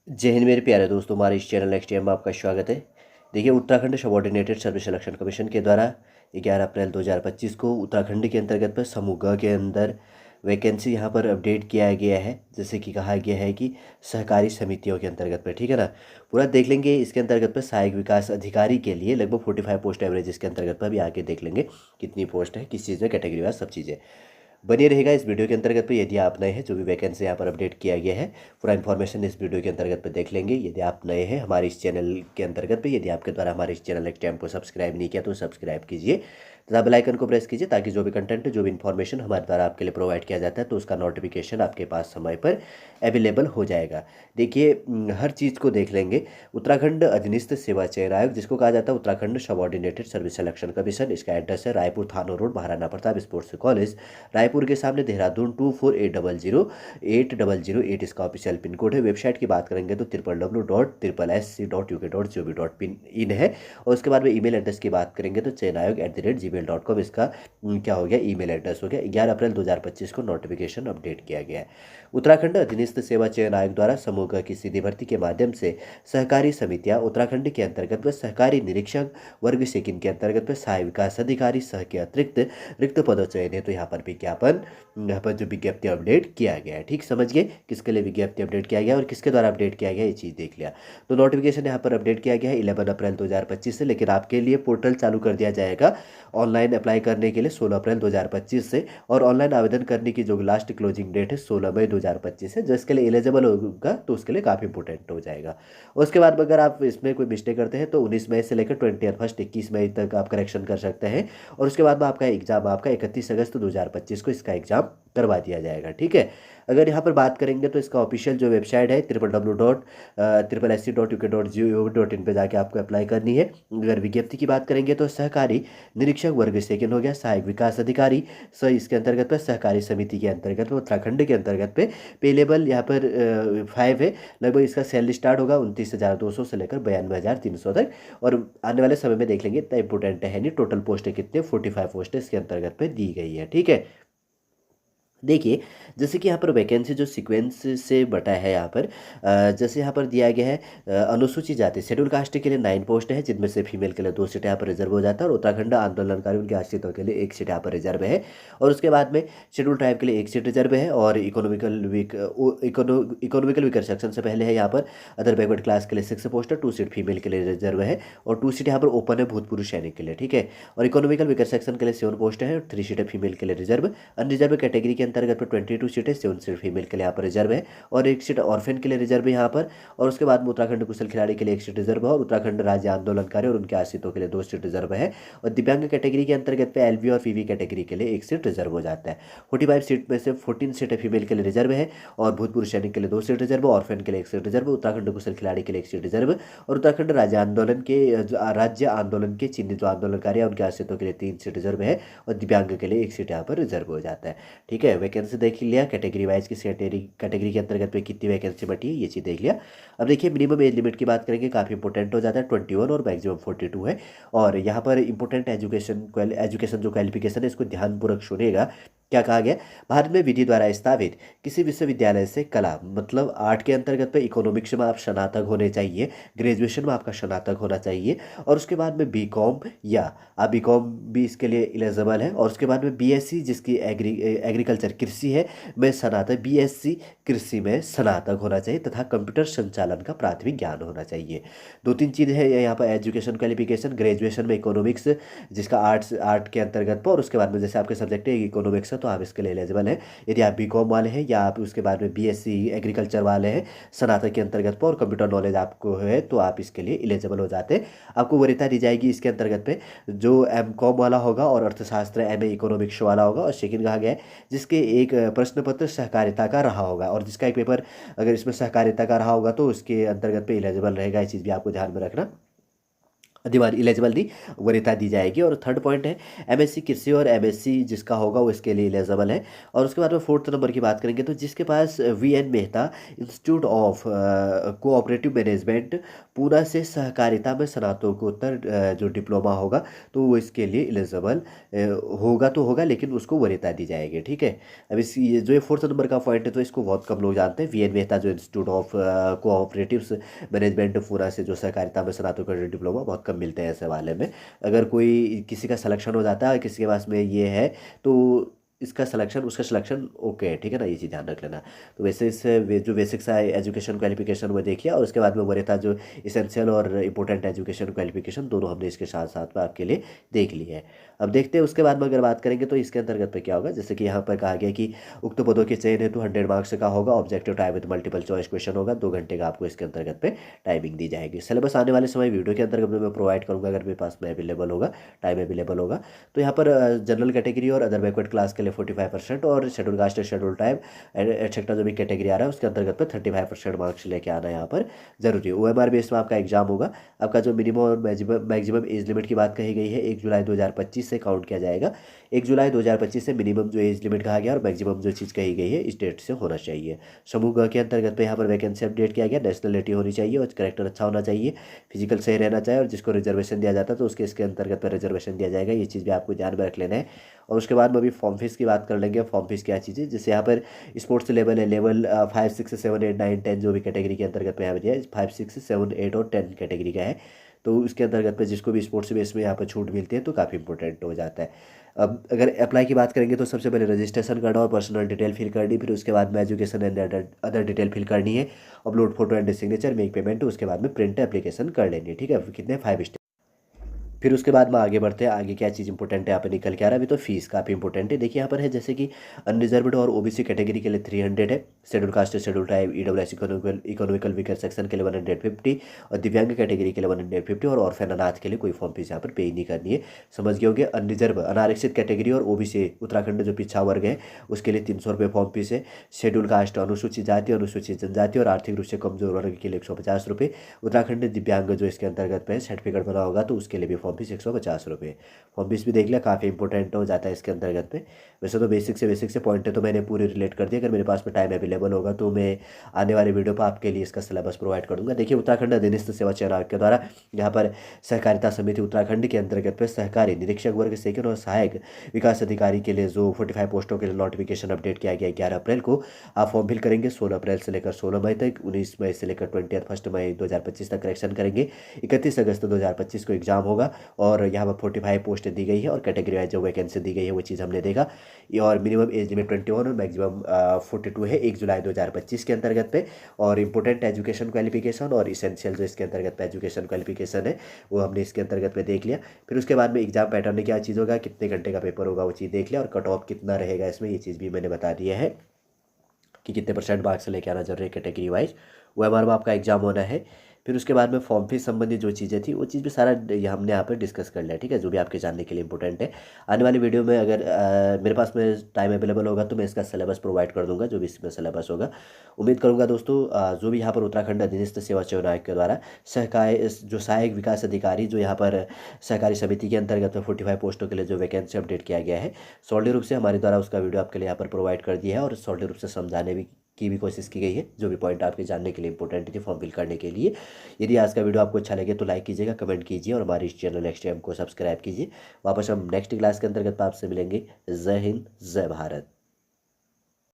जय हिंद मेरे प्यारे दोस्तों, हमारे इस चैनल नेक्स्ट टाइम में आपका स्वागत है। देखिए, Uttarakhand subordinated service selection commission के द्वारा 11 अप्रैल 2025 को उत्तराखंड के अंतर्गत पर समूह ग के अंदर वैकेंसी यहाँ पर अपडेट किया गया है। जैसे कि कहा गया है कि सहकारी समितियों के अंतर्गत पर, ठीक है ना। पूरा देख लेंगे। इसके अंतर्गत पर सहायक विकास अधिकारी के लिए लगभग 45 पोस्ट एवरेज इसके अंतर्गत पर भी आके देख लेंगे कितनी पोस्ट है, किस चीज़ में, कैटेगरी वाइज सब चीज़ें बनी रहेगा इस वीडियो के अंतर्गत पे। यदि आप नए हैं, जो भी वैकेंसी यहाँ पर अपडेट किया गया है, पूरा इन्फॉर्मेशन इस वीडियो के अंतर्गत पे देख लेंगे। यदि आप नए हैं हमारे इस चैनल के अंतर्गत पे, यदि आपके द्वारा हमारे इस चैनल एक्ट को सब्सक्राइब नहीं किया तो सब्सक्राइब कीजिए तथा बेल आइकन को प्रेस कीजिए, ताकि जो भी कंटेंट, जो भी इन्फॉर्मेशन हमारे द्वारा आपके लिए प्रोवाइड किया जाता है तो उसका नोटिफिकेशन आपके पास समय पर अवेलेबल हो जाएगा। देखिए, हर चीज़ को देख लेंगे। उत्तराखंड अधीनस्थ सेवा चयन आयोग, जिसको कहा जाता है Uttarakhand subordinated service selection commission, इसका एड्रेस है रायपुर थानो road, Maharana Pratap sports college, Raipur के सामने, देहरादून 248008 इसका ऑफिशियल पिन कोड है। वेबसाइट की बात करेंगे तो www.sc.uk.gov.in है। और उसके बाद में ईमेल एड्रेस की बात करेंगे तो chennayog@gmail.com इसका क्या हो गया, ईमेल एड्रेस हो गया। 11 अप्रैल 2025 को नोटिफिकेशन अपडेट किया गया है। उत्तराखंड अधीनस्थ सेवा चयन आयोग द्वारा समूह ग की सीधी भर्ती के माध्यम से सहकारी समितियां उत्तराखंड के अंतर्गत सहकारी निरीक्षक वर्ग सेकंड के अंतर्गत सहायक विकास अधिकारी सह के अतिरिक्त रिक्त पदों चयन है। तो यहाँ पर विज्ञापन, यहाँ पर जो विज्ञप्ति अपडेट किया गया है, ठीक समझ गए किसके लिए विज्ञप्ति अपडेट किया गया और किसके द्वारा अपडेट किया गया, ये चीज़ देख लिया। तो नोटिफिकेशन यहाँ पर अपडेट किया गया है 11 अप्रैल 2025 से, लेकिन आपके लिए पोर्टल चालू कर दिया जाएगा ऑनलाइन अप्लाई करने के लिए 16 अप्रैल 2025 से। और ऑनलाइन आवेदन करने की जो लास्ट क्लोजिंग डेट है 16 मई 2025 है। जो इसके लिए एलिजिबल होगा तो उसके लिए काफ़ी इंपॉर्टेंट हो जाएगा। उसके बाद अगर आप इसमें कोई मिस्टेक करते हैं तो 19 मई से लेकर 21 मई तक आप करेक्शन कर सकते हैं। और उसके बाद में आपका एग्जाम आपका 31 अगस्त 2025 को इसका एग्जाम करवा दिया जाएगा, ठीक है। अगर यहाँ पर बात करेंगे तो इसका ऑफिशियल जो वेबसाइट है www.sc.uk.gov.in पे जाके आपको अप्लाई करनी है। अगर विज्ञप्ति की बात करेंगे तो सहकारी निरीक्षक वर्ग सेकंड हो गया, सहायक विकास अधिकारी सर इसके अंतर्गत पे, सहकारी समिति के अंतर्गत पे, उत्तराखंड के अंतर्गत पे पे लेवल यहाँ पर 5 है। लगभग इसका सैलरी स्टार्ट होगा 29,200 से लेकर 92,300 तक। और आने वाले समय में देख लेंगे, इतना इंपॉर्टेंट है नहीं। टोटल पोस्ट कितने, 45 पोस्ट इसके अंतर्गत पे दी गई है, ठीक है। देखिए, जैसे कि यहाँ पर वैकेंसी जो सीक्वेंस से बटा है यहाँ पर, जैसे यहाँ पर दिया गया है अनुसूचित जाति शेड्यूल कास्ट के लिए 9 पोस्ट है, जिनमें से फीमेल के लिए 2 सीट यहाँ पर रिजर्व हो जाता है। और उत्तराखंड आंदोलनकारी उनके आश्रितों के लिए 1 सीट यहाँ पर रिजर्व है। और उसके बाद में शेड्यूल ट्राइब के लिए 1 सीट रिजर्व है। और इकोनॉमिकल वीकर सेक्शन से पहले है यहाँ पर अदर बैकवर्ड क्लास के लिए 6 पोस्ट है, 2 सीट फीमेल के लिए रिजर्व है। और 2 सीट यहाँ पर ओपन है भूतपूर्व सैनिक के लिए, ठीक है। और इकोनॉमिकल वीकर सेक्शन के लिए 7 पोस्ट है, 3 सीटें फीमेल के लिए रिजर्व। अनरिजर्व कैटेगरी के अंतर्गत पर 22 सीटें, 7 सीट फीमेल के लिए यहाँ पर रिजर्व है। और 1 सीट ऑर्फेन के लिए रिजर्व है यहाँ पर। और उसके बाद में उत्तराखंड कुशल खिलाड़ी के लिए 1 सीट रिजर्व है। और उत्तराखंड राज्य आंदोलनकारी और उनके आश्रितों के लिए 2 सीट रिजर्व है। और दिव्यांग कैटेगरी के अंतर्गत पे एलवी और पीवी कैटेगरी के लिए 1 सीट रिजर्व हो जाता है। 45 सीट में से 14 सीटें फीमेल के लिए रिजर्व है। और भूतपूर्व सैनिक के लिए 2 सीट रिजर्व, ऑर्फेन के लिए 1 सीट रिजर्व, उत्तराखंड कुशल खिलाड़ी के लिए 1 सीट रिजर्व। और उत्तराखंड राज्य आंदोलन के चिन्हित जो आंदोलनकारी है उनके आश्रितों के लिए 3 सीट रिजर्व है। और दिव्यांग के लिए 1 सीट यहाँ पर रिजर्व हो जाता है, ठीक है। वैकेंसी देख लिया, कैटेगरी वाइज की कैटेगरी के अंतर्गत पे कितनी वैकेंसी बटी है, ये चीज़ देख लिया। अब देखिए, मिनिमम एज लिमिट की बात करेंगे, काफ़ी इंपॉर्टेंट हो जाता है, 21 और मैक्सिमम 42 है। और यहाँ पर इंपॉर्टेंट एजुकेशन जो क्वालिफिकेशन है, इसको ध्यानपूर्वक सुनिएगा। क्या कहा गया, भारत में विधि द्वारा स्थापित किसी विश्वविद्यालय से कला मतलब आर्ट के अंतर्गत पे इकोनॉमिक्स में आप स्नातक होने चाहिए, ग्रेजुएशन में आपका स्नातक होना चाहिए। और उसके बाद में बीकॉम या आप बीकॉम भी इसके लिए एलिजिबल है। और उसके बाद में बीएससी, जिसकी एग्रीकल्चर कृषि है, में स्नातक, बीएससी कृषि में स्नातक होना चाहिए। तथा कंप्यूटर संचालन का प्राथमिक ज्ञान होना चाहिए। 2-3 चीज़ है यहाँ पर एजुकेशन क्वालिफिकेशन, ग्रेजुएशन में इकोनॉमिक्स, जिसका आर्ट के अंतर्गत पर। और उसके बाद में जैसे आपके सब्जेक्ट है इकोनॉमिक्स है तो आप इसके लिए एलिजिबल हैं। यदि आप बीकॉम वाले हैं या आप उसके बाद में बीएससी एग्रीकल्चर वाले हैं स्नातक के अंतर्गत पर, और कंप्यूटर नॉलेज आपको है तो आप इसके लिए एलिजिबल हो जाते हैं। आपको वरीयता दी जाएगी इसके अंतर्गत पे, जो एमकॉम वाला होगा और अर्थशास्त्र एमए इकोनॉमिक्स वाला होगा। और सेकंड कहा गया है जिसके एक प्रश्न पत्र सहकारिता का रहा होगा, और जिसका एक पेपर अगर इसमें सहकारिता का रहा होगा तो उसके अंतर्गत पे एलिजिबल रहेगा। ये चीज़ भी आपको ध्यान में रखना। दीवार एलिजिबल नहीं, वरीयता दी जाएगी। और थर्ड पॉइंट है एमएससी कृषि और एमएससी जिसका होगा वो इसके लिए एलिजिबल है। और उसके बाद में फोर्थ नंबर की बात करेंगे तो जिसके पास V N Mehta institute of cooperative management Poona से सहकारिता में स्नातकोत्तर जो डिप्लोमा होगा तो वो इसके लिए एलिजिबल होगा तो होगा, लेकिन उसको वरीयता दी जाएगी। ठीक है, अब इस ये जो ये फोर्थ नंबर का पॉइंट है तो इसको बहुत कम लोग जानते हैं। वीएन मेहता जो इंस्टीट्यूट ऑफ कोऑपरेटिव मैनेजमेंट पूरा से जो सहकारिता में स्नातकोत्तर डिप्लोमा बहुत कम मिलते हैं ऐसे वाले में। अगर कोई किसी का सिलेक्शन हो जाता है, किसी के पास में ये है तो इसका सिलेक्शन उसका सिलेक्शन ओके है। ठीक है ना, ये चीज़ ध्यान रख लेना। तो वैसे इससे जो बेसिक्स है एजुकेशन क्वालिफिकेशन वो देखिए, और उसके बाद में वरीयता जो इसेंशियल और इंपॉर्टेंट एजुकेशन क्वालिफिकेशन दोनों हमने इसके साथ साथ में आपके लिए देख ली है। अब देखते हैं उसके बाद में अगर बात करेंगे तो इसके अंतर्गत पे क्या होगा। जैसे कि यहाँ पर कहा गया कि उक्त पदों के चयन हेतु 100 मार्क्स का होगा, objective time with multiple choice question होगा, 2 घंटे का आपको इसके अंतर्गत पे टाइमिंग दी जाएगी। सिलेबस आने वाले समय वीडियो के अंतर्गत मैं प्रोवाइड करूँगा अगर मेरे पास में अवेलेबल होगा, टाइम अवेलेबल होगा। तो यहाँ पर जनरल कैटेगरी और अदर बैकवर्ड क्लास के लिए 45% और schedule caste schedule type etcetera जो भी कैटेगरी आ रहा है उसके अंतर्गत पे 35% मार्क्स लेके आना यहाँ पर जरूरी है। ओएमआर बेस में आपका एग्जाम होगा। आपका जो मिनिमम और मैक्सिमम एज लिमिट की बात कही गई है 1 जुलाई 2025 से काउंट किया जाएगा। 1 जुलाई 2025 से मिनिमम जो एज लिमिट कहा गया और मैक्सिमम जो चीज़ कही गई है इस डेट से होना चाहिए। समूह ग के अंतर्गत पे यहाँ पर वैकेंसी अपडेट किया गया। नेशनलिटी होनी चाहिए और करेक्टर अच्छा होना चाहिए, फिजिकल सही रहना चाहिए, और जिसको रिजर्वेशन दिया जाता है तो उसके इसके अंतर्गत पर रिजर्वेशन दिया जाएगा। ये चीज़ भी आपको ध्यान में रख लेना है। और उसके बाद में अभी फॉर्म फीस की बात कर लेंगे। फॉर्म फीस क्या चीज़ है, जैसे यहाँ पर स्पोर्ट्स लेवल है, लेवल 5, 6, 7, 8, 9, 10 जो भी कैटेगरी के अंतर्गत में यहाँ पर दिया है 5, 6, 7, 8 और 10 कैटेगरी का है। तो उसके अंतर्गत पे जिसको भी स्पोर्ट्स बेस में यहाँ पर छूट मिलती है तो काफ़ी इंपॉर्टेंट हो जाता है। अब अगर अप्लाई की बात करेंगे तो सबसे पहले रजिस्ट्रेशन करना और पर्सनल डिटेल फिल करनी, फिर उसके बाद में education and other detail fill करनी है, upload photo and signature, make payment, उसके बाद में प्रिंट एप्लीकेशन कर लेनी है। ठीक है, कितने 5 स्टेप। फिर उसके बाद में आगे बढ़ते हैं। आगे क्या चीज़ इंपॉर्टेंट है यहाँ पर निकल के आ रहा है अभी, तो फीस काफ़ी इंपॉर्टेंट है। देखिए यहाँ पर है जैसे कि अनरिजर्व्ड और ओबीसी कैटेगरी के लिए 300 है, schedule caste schedule tribe EWS economical weaker section के लिए 150 और दिव्यांग कैटेगरी के लिए 150 और ऑर्फेन अनाथ के लिए कोई फॉर्म फीस यहाँ पर पे नहीं करनी है। समझ गए होंगे। अनरिजर्व अनारक्षित कैटेगरी और ओबीसी उत्तराखंड जो पिछड़ा वर्ग है उसके लिए 300 रुपये फॉर्म फीस है। शेड्यूल कास्ट अनुसूचित जाति अनुसूचित जनजाति और आर्थिक रूप से कमजोर वर्ग के लिए 150 रुपये। उत्तराखंड दिव्यांग जो इसके अंतर्गत पे सर्टिफिकेट बना होगा तो उसके लिए भी फॉर्म फीस 150 रुपये। फॉर्म फीस भी देख लिया, काफ़ी इंपॉर्टेंट हो जाता है इसके अंतर्गत पे। वैसे तो बेसिक से पॉइंट है तो मैंने पूरी रिलेट कर दिया। अगर मेरे पास में टाइम अवेलेबल होगा तो मैं आने वाले वीडियो पर आपके लिए इसका सिलेबस प्रोवाइड कर दूंगा। देखिए उत्तराखंड अधीनस्थ सेवा चयन आयोग के द्वारा यहाँ पर सहकारिता समिति उत्तराखंड के अंतर्गत पे सहकारी निरीक्षक वर्ग सेकंड और सहायक विकास अधिकारी के लिए जो 45 पोस्टों के लिए नोटिफिकेशन अपडेट किया गया 11 अप्रैल को। आप फॉर्म फिल करेंगे 16 अप्रैल से लेकर 16 मई तक, 19 मई से लेकर 1 मई 2025 तक करेक्शन करेंगे। 31 अगस्त 2025 को एग्जाम होगा और यहाँ पर 45 पोस्ट दी गई है और कैटेगरी वाइज जो वैकेंसी दी गई है वो चीज़ हमने देखा। ये और मिनिमम एज लिमिट 21 और मैक्सिमम 42 है 1 जुलाई 2025 के अंतर्गत पे। और इंपॉर्टेंट एजुकेशन क्वालिफिकेशन और इसेंशियल जो इसके अंतर्गत पे एजुकेशन क्वालिफिकेशन है वो हमने इसके अंतर्गत पे देख लिया। फिर उसके बाद में एग्जाम पैटर्न में क्या चीज़ होगा, कितने घंटे का पेपर होगा वो चीज़ देख लिया, और कट ऑफ कितना रहेगा इसमें ये चीज़ भी मैंने बता दिया है कि कितने % मार्क्स लेके आना जरूरी है कैटेगरी वाइज। वो हमारा आपका एग्जाम होना है। फिर उसके बाद में फॉर्म फीस संबंधी जो चीज़ें थी वो चीज़ भी सारा हमने यहाँ पर डिस्कस कर लिया। ठीक है, जो भी आपके जानने के लिए इंपॉर्टेंट है। आने वाली वीडियो में अगर मेरे पास में टाइम अवेलेबल होगा तो मैं इसका सिलेबस प्रोवाइड कर दूंगा, जो भी इसमें सिलेबस होगा। उम्मीद करूंगा दोस्तों जो भी यहाँ पर उत्तराखंड अधीनस्थ सेवा चयन आयोग के द्वारा जो सहायक विकास अधिकारी जो यहाँ पर सहकारी समिति के अंतर्गत 45 पोस्टों के लिए जो वैकेंसी अपडेट किया गया है सॉलिड रूप से हमारे द्वारा उसका वीडियो आपके लिए यहाँ पर प्रोवाइड कर दिया है और सॉलिड रूप से समझाने की भी कोशिश की गई है, जो भी पॉइंट आपके जानने के लिए इंपॉर्टेंट थे फॉर्म फिल करने के लिए। यदि आज का वीडियो आपको अच्छा लगे तो लाइक कीजिएगा, कमेंट कीजिए और हमारे इस चैनल नेक्स्ट टाइम को सब्सक्राइब कीजिए। वापस हम नेक्स्ट क्लास के अंतर्गत आपसे मिलेंगे। जय हिंद, जय भारत।